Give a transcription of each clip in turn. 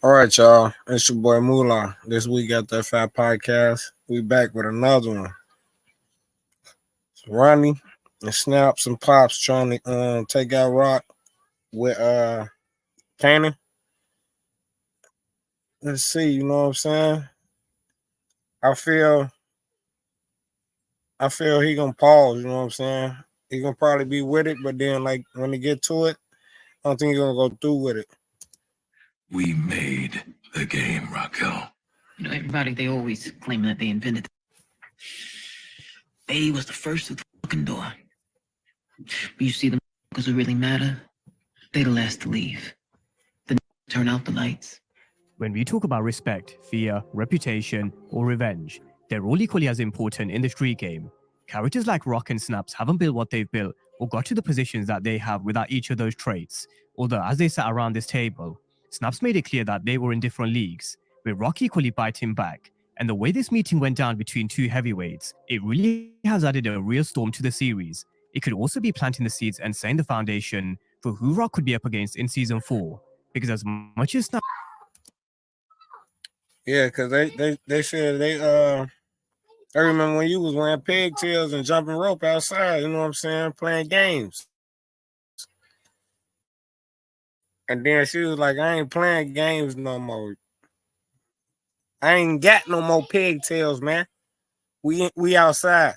All right, y'all. It's your boy Moolah. This week at the Fat Podcast, we back with another one. It's Ronnie and Snaps and Pops trying to take out Rock with Kanan. Let's see, you know what I'm saying? I feel I feel he gonna pause, you know what I'm saying? He gonna probably be with it, but then like when he get to it, I don't think he's gonna go through with it. We made the game, Raquel. Everybody, they always claim that they invented it. They was the first to the fucking door. But you see, the motherfuckers who really matter, they the last to leave. The turn out the lights. When we talk about respect, fear, reputation, or revenge, they're all equally as important in the street game. Characters like Rock and Snaps haven't built what they've built or got to the positions that they have without each of those traits. Although as they sat around this table, Snaps made it clear that they were in different leagues, with Rock equally biting back. And the way this meeting went down between two heavyweights, it really has added a real storm to the series. It could also be planting the seeds and setting the foundation for who Rock could be up against in Season 4. Because as much as Snaps... Yeah, because they said I remember when you was wearing pigtails and jumping rope outside, you know what I'm saying, playing games. And then she was like, I ain't playing games no more. I ain't got no more pigtails, man. We outside.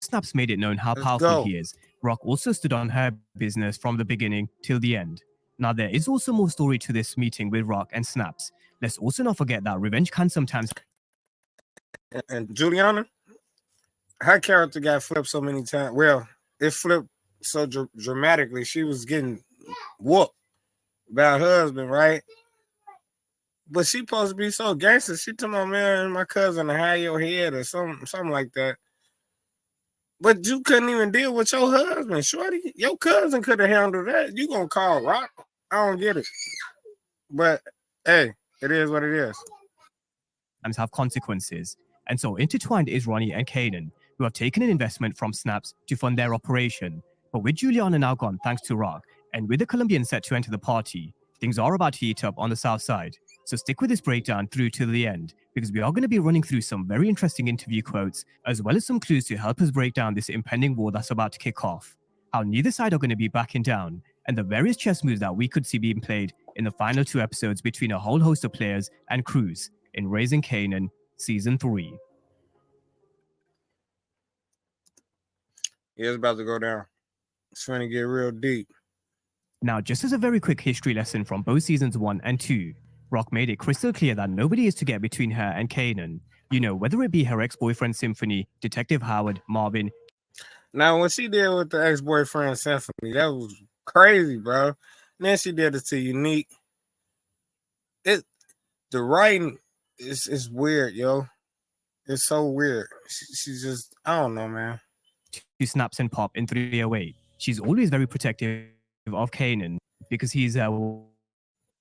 Snaps made it known how Let's powerful go. he is. Rock also stood on her business from the beginning till the end. Now there is also more story to this meeting with Rock and Snaps. Let's also not forget that revenge can sometimes... And Juliana, her character got flipped so many times. Well, it flipped so dramatically. She was getting whooped by her husband, right? But she supposed to be so gangster. She told my man, my cousin, to hide your head or something like that. But you couldn't even deal with your husband, shorty. Your cousin could have handled that. You gonna call Rock? I don't get it. But hey, it is what it is. Have consequences. And so intertwined is Ronnie and Kanan, who have taken an investment from Snaps to fund their operation. But with Juliana now gone thanks to Rock, and with the Colombian set to enter the party, things are about to heat up on the south side. So stick with this breakdown through to the end, because we are going to be running through some very interesting interview quotes, as well as some clues to help us break down this impending war that's about to kick off, how neither side are going to be backing down, and the various chess moves that we could see being played in the final 2 episodes between a whole host of players and crews in Raising Kanan Season 3. Yeah, it's about to go down. It's going to get real deep. Now, just as a very quick history lesson from both Seasons 1 and 2, Rock made it crystal clear that nobody is to get between her and Kanan. You know, whether it be her ex-boyfriend Symphony, Detective Howard, Marvin. Now, what she did with the ex-boyfriend Symphony, that was crazy, bro. And then she did it to Unique. The writing is weird, yo. It's so weird. She's just, I don't know, man. To Snaps and Pop in 308. She's always very protective of Kanan because he's a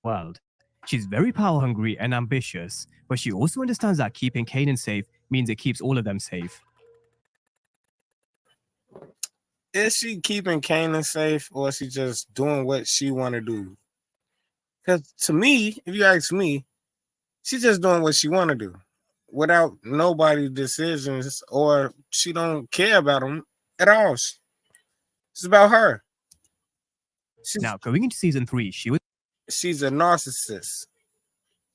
world. She's very power hungry and ambitious, but she also understands that keeping Kanan safe means it keeps all of them safe. Is she keeping Kanan safe, or is she just doing what she want to do? Because to me, if you ask me, she's just doing what she want to do without nobody's decisions, or she don't care about them at all. It's about her. Now, going into Season 3, she's a narcissist.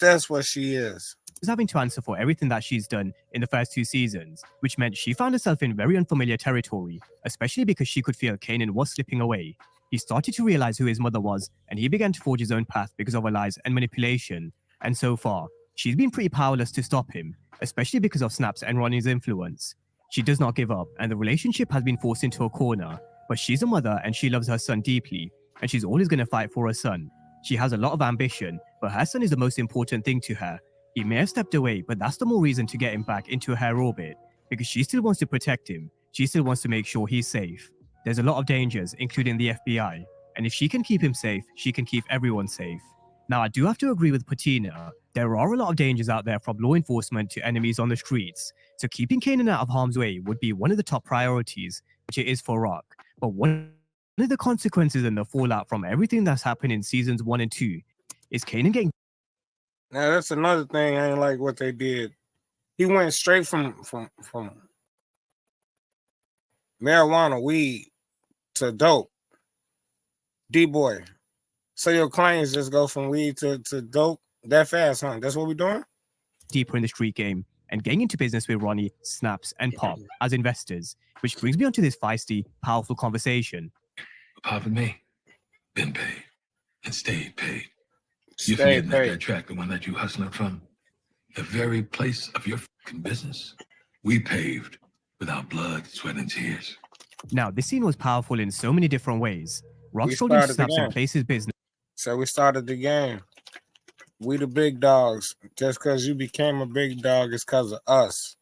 That's what she is. Was having to answer for everything that she's done in the first 2 seasons, which meant she found herself in very unfamiliar territory, especially because she could feel Kanan was slipping away. He started to realize who his mother was, and he began to forge his own path because of her lies and manipulation. And so far, she's been pretty powerless to stop him, especially because of Snaps and Ronnie's influence. She does not give up, and the relationship has been forced into a corner, but she's a mother and she loves her son deeply, and she's always going to fight for her son. She has a lot of ambition, but her son is the most important thing to her. He may have stepped away, but that's the more reason to get him back into her orbit, because she still wants to protect him. She still wants to make sure he's safe. There's a lot of dangers, including the FBI, and if she can keep him safe, she can keep everyone safe. Now, I do have to agree with Patina. There are a lot of dangers out there from law enforcement to enemies on the streets, so keeping Kanan out of harm's way would be one of the top priorities, which it is for Rock. But one of the consequences and the fallout from everything that's happened in Seasons 1 and 2 is Kanan getting Now that's another thing I ain't like what they did. He went straight from marijuana, weed to dope. D boy. So your clients just go from weed to dope that fast, huh? That's what we doing? Deeper in the street game and getting into business with Ronnie, Snaps, and Pop as investors, which brings me onto this feisty, powerful conversation. Pop and me, been paid and stayed paid. Stay You're forgetting paid. that track, the one that you hustling from, the very place of your fucking business, we paved with our blood, sweat, and tears. Now, this scene was powerful in so many different ways. Rock We strolled into started the Snaps and game. placed his business So we started the game. We the big dogs. Just because you became a big dog is because of us.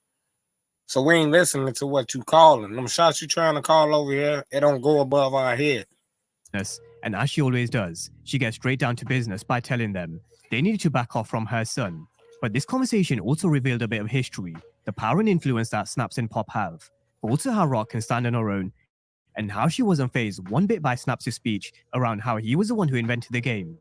So we ain't listening to what you calling. Them shots you trying to call over here, it don't go above our head. and as she always does, she gets straight down to business by telling them they needed to back off from her son. But this conversation also revealed a bit of history, the power and influence that Snaps and Pop have, but also how Rock can stand on her own, and how she wasn't fazed one bit by Snaps' speech around how he was the one who invented the game.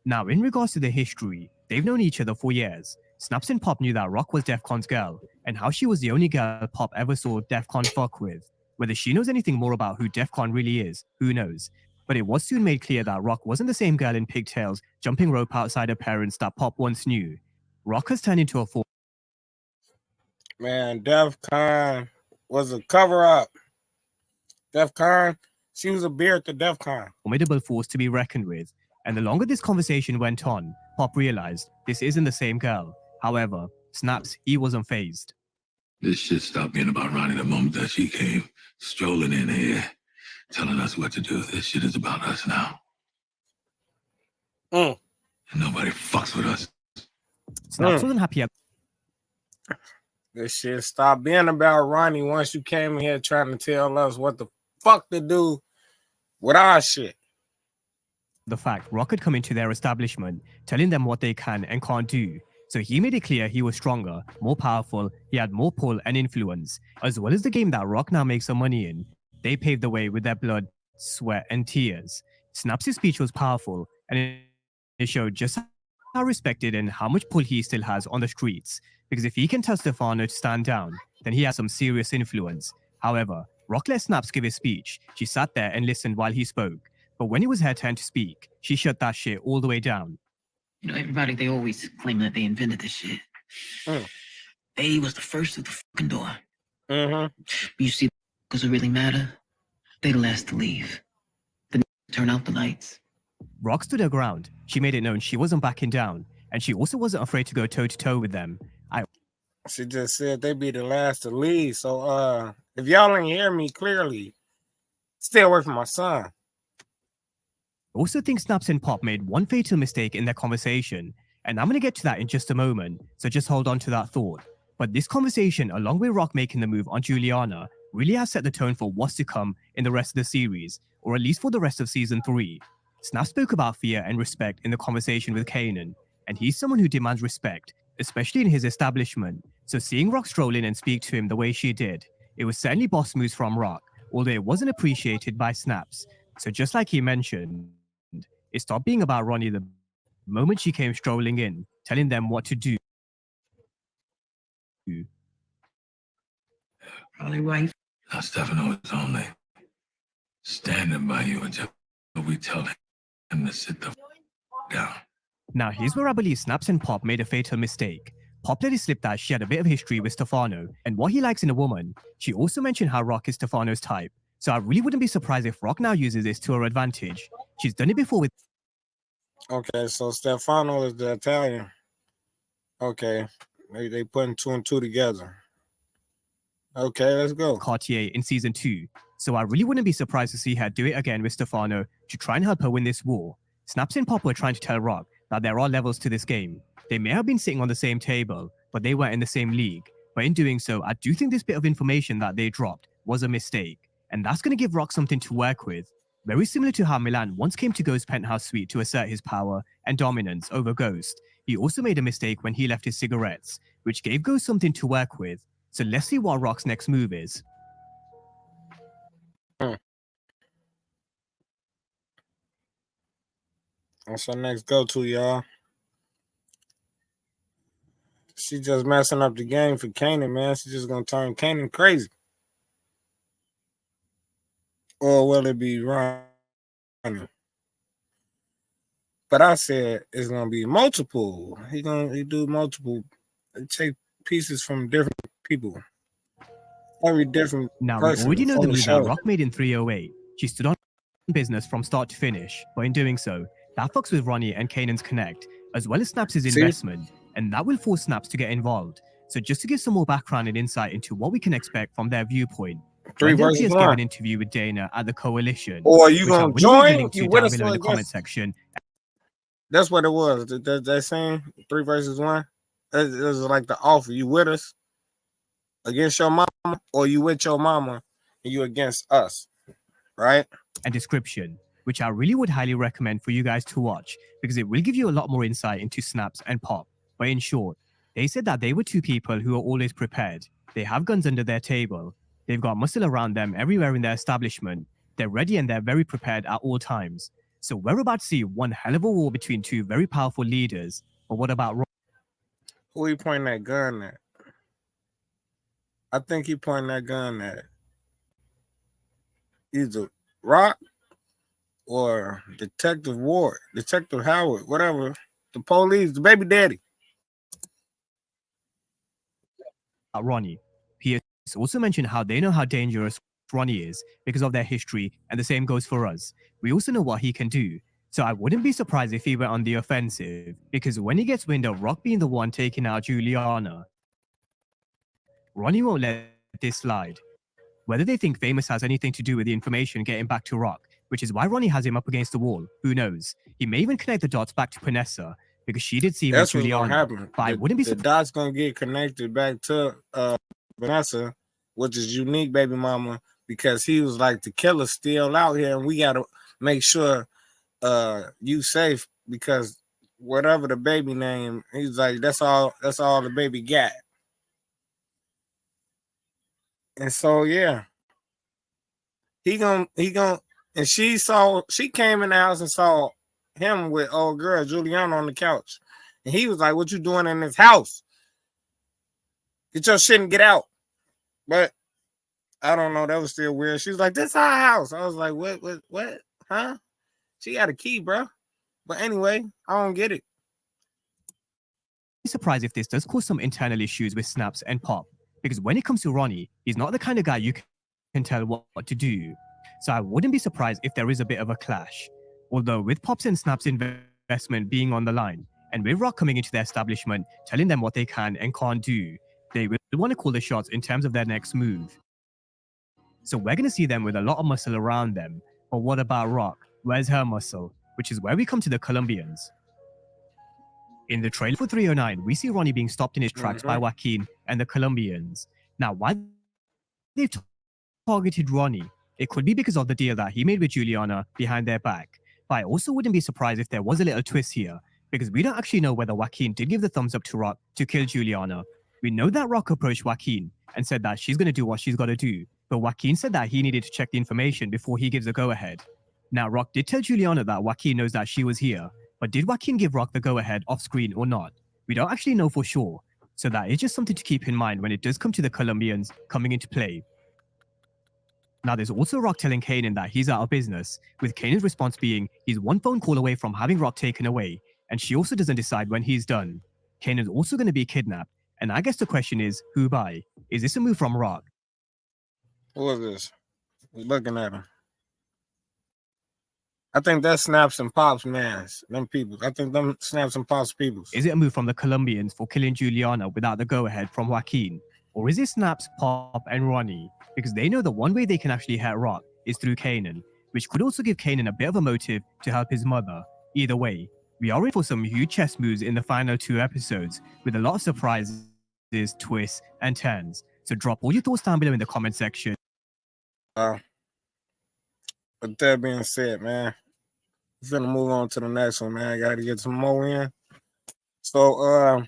Now, in regards to the history, they've known each other for years. Snaps and Pop knew that Rock was DEF CON's girl, and how she was the only girl Pop ever saw DEF CON fuck with. Whether she knows anything more about who DEF CON really is, who knows? But it was soon made clear that Rock wasn't the same girl in pigtails, jumping rope outside her parents that Pop once knew. Rock has turned into a Man, DEF CON was a cover up. DEF CON, she was a beard to DEF CON. formidable force to be reckoned with, and the longer this conversation went on, Pop realized this isn't the same girl. However, Snaps, he wasn't fazed. This shit stopped being about Ronnie the moment that she came strolling in here, telling us what to do. This shit is about us now. Mm. And nobody fucks with us. Snaps wasn't happy at This shit stopped being about Ronnie once you came in here trying to tell us what the fuck to do with our shit. the fact Rock had come into their establishment, telling them what they can and can't do. So he made it clear he was stronger, more powerful, he had more pull and influence, as well as the game that Rock now makes some money in. They paved the way with their blood, sweat, and tears. Snaps' speech was powerful, and it showed just how respected and how much pull he still has on the streets. Because if he can tell Stefano to stand down, then he has some serious influence. However, Rock let Snaps give his speech. She sat there and listened while he spoke. But when it was her turn to speak, she shut that shit all the way down. You know, everybody, they always claim that they invented this shit. Mm. They was the first through the fucking door. Mm-hmm. But you see, does it really matter? They the last to leave. Turn out the lights. Rock stood her ground. She made it known she wasn't backing down, and she also wasn't afraid to go toe-to-toe with them. She just said they be the last to leave. So if y'all ain't hear me clearly, stay away from my son. I also think Snaps and Pop made one fatal mistake in their conversation, and I'm going to get to that in just a moment, so just hold on to that thought. But this conversation, along with Rock making the move on Juliana, really has set the tone for what's to come in the rest of the series, or at least for the rest of Season 3. Snap spoke about fear and respect in the conversation with Kanan, and he's someone who demands respect, especially in his establishment. So seeing Rock stroll in and speak to him the way she did, it was certainly boss moves from Rock, although it wasn't appreciated by Snaps. So just like he mentioned, it stopped being about Ronnie the moment she came strolling in, telling them what to do. Probably right. Now Stefano is only standing by you until we tell him to sit the down. Now here's where I believe Snaps and Pop made a fatal mistake. Pop let it slip that she had a bit of history with Stefano and what he likes in a woman. She also mentioned how Rock is Stefano's type, so I really wouldn't be surprised if Rock now uses this to her advantage. She's done it before with Okay, so Stefano is the Italian. Okay, they putting two and two together. Okay, let's go. Cartier in Season 2, so I really wouldn't be surprised to see her do it again with Stefano to try and help her win this war. Snaps and Pop were trying to tell Rock that there are levels to this game. They may have been sitting on the same table, but they weren't in the same league. But in doing so, I do think this bit of information that they dropped was a mistake, and that's going to give Rock something to work with. Very similar to how Milan once came to Ghost's penthouse suite to assert his power and dominance over Ghost. He also made a mistake when he left his cigarettes, which gave Ghost something to work with. So let's see what Rock's next move is. What's our next go-to, y'all? She just messing up the game for Kanan, man. She's just gonna turn Kanan crazy. Or will it be Ronnie? But I said it's gonna be multiple. He do multiple, take pieces from different people. Every different Now, we person already know from the the move that show. Rock made in 308. She stood on business from start to finish, but in doing so, that fucks with Ronnie and Kanan's connect, as well as Snaps' See? investment, and that will force Snaps to get involved. So just to give some more background and insight into what we can expect from their viewpoint, 3 when versus Pierce gave 1. an interview with Dana at the Coalition, Or you which I gonna will leave a join? link You to with down us below in the or comment against? section. That's what it was. That saying 3 versus 1. It was like the offer. You with us against your mama, or you with your mama and you against us, right? And description, which I really would highly recommend for you guys to watch because it will give you a lot more insight into Snaps and Pop. But in short, they said that they were two people who are always prepared. They have guns under their table. They've got muscle around them everywhere in their establishment. They're ready and they're very prepared at all times. So we're about to see one hell of a war between two very powerful leaders. But what about Rock? Who he pointing that gun at? I think he pointing that gun at either Rock or Detective Ward, Detective Howard, whatever. The police, the baby daddy. Ronnie. Pierce also mentioned how they know how dangerous Ronnie is because of their history, and the same goes for us. We also know what he can do. So I wouldn't be surprised if he went on the offensive, because when he gets wind of Rock being the one taking out Juliana, Ronnie won't let this slide. Whether they think Famous has anything to do with the information getting back to Rock, which is why Ronnie has him up against the wall, who knows? He may even connect the dots back to Panessa, because she did see him with That's what's gonna Juliana. happen. But I wouldn't be The surprised. dot's gonna get connected back to Vanessa, which is unique baby mama, because he was like, the killer's still out here and we gotta make sure you safe, because whatever the baby name, he's like, that's all the baby got. And so yeah, he gonna and she came in the house and saw him with old girl Juliana on the couch. And he was like, what you doing in this house? Get your shit and get out. But I don't know, that was still weird. She was like, this our house. I was like, what? Huh? She got a key, bro. But anyway, I don't get it. Surprised if this does cause some internal issues with Snaps and Pop, because when it comes to Ronnie, he's not the kind of guy you can tell what to do. So I wouldn't be surprised if there is a bit of a clash. Although with Pop's and Snaps' investment being on the line, and with Rock coming into their establishment, telling them what they can and can't do, they will want to call the shots in terms of their next move. So we're going to see them with a lot of muscle around them. But what about Rock? Where's her muscle? Which is where we come to the Colombians. In the trailer for 309, we see Ronnie being stopped in his tracks by Joaquin and the Colombians. Now, why they've targeted Ronnie, it could be because of the deal that he made with Juliana behind their back. But I also wouldn't be surprised if there was a little twist here, because we don't actually know whether Joaquin did give the thumbs up to Rock to kill Juliana. We know that Rock approached Joaquin and said that she's going to do what she's got to do, but Joaquin said that he needed to check the information before he gives a go-ahead. Now, Rock did tell Juliana that Joaquin knows that she was here, but did Joaquin give Rock the go-ahead off-screen or not? We don't actually know for sure, so that is just something to keep in mind when it does come to the Colombians coming into play. Now, there's also Rock telling Kanan that he's out of business, with Kanan's response being he's one phone call away from having Rock taken away, and she also doesn't decide when he's done. Kanan's also going to be kidnapped, and I guess the question is, who by? Is this a move from Rock? Who is this? We're looking at him. I think that's Snaps and Pops, man. Them people. I think them Snaps and Pops people. Is it a move from the Colombians for killing Juliana without the go-ahead from Joaquin? Or is it Snaps, Pop, and Ronnie? Because they know the one way they can actually hurt Rock is through Kanan, which could also give Kanan a bit of a motive to help his mother. Either way, we are in for some huge chess moves in the final 2 episodes, with a lot of surprises, twists, and turns. So drop all your thoughts down below in the comment section. With that being said, man, we're gonna move on to the next one, man. I gotta get some more in. So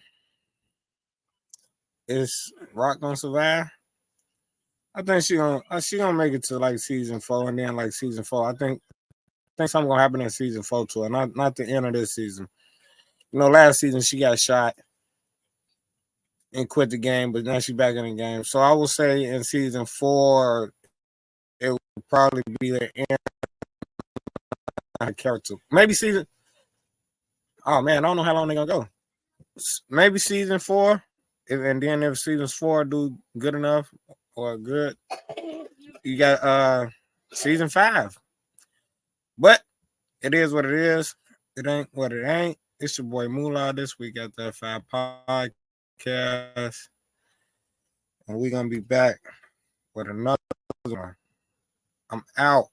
is Rock gonna survive? I think she gonna make it to like season 4, and then like season 4. I think something gonna happen in season 4 to her, not the end of this season. You know, last season she got shot. and quit the game, but now she's back in the game. So I will say in season 4, it would probably be the end character. Maybe season. Oh man, I don't know how long they're gonna go. Maybe season 4, and then if season 4 do good enough or good, you got season 5. But it is what it is. It ain't what it ain't. It's your boy Moolah this week at the 5 podcast, and we're gonna be back with another one. I'm out.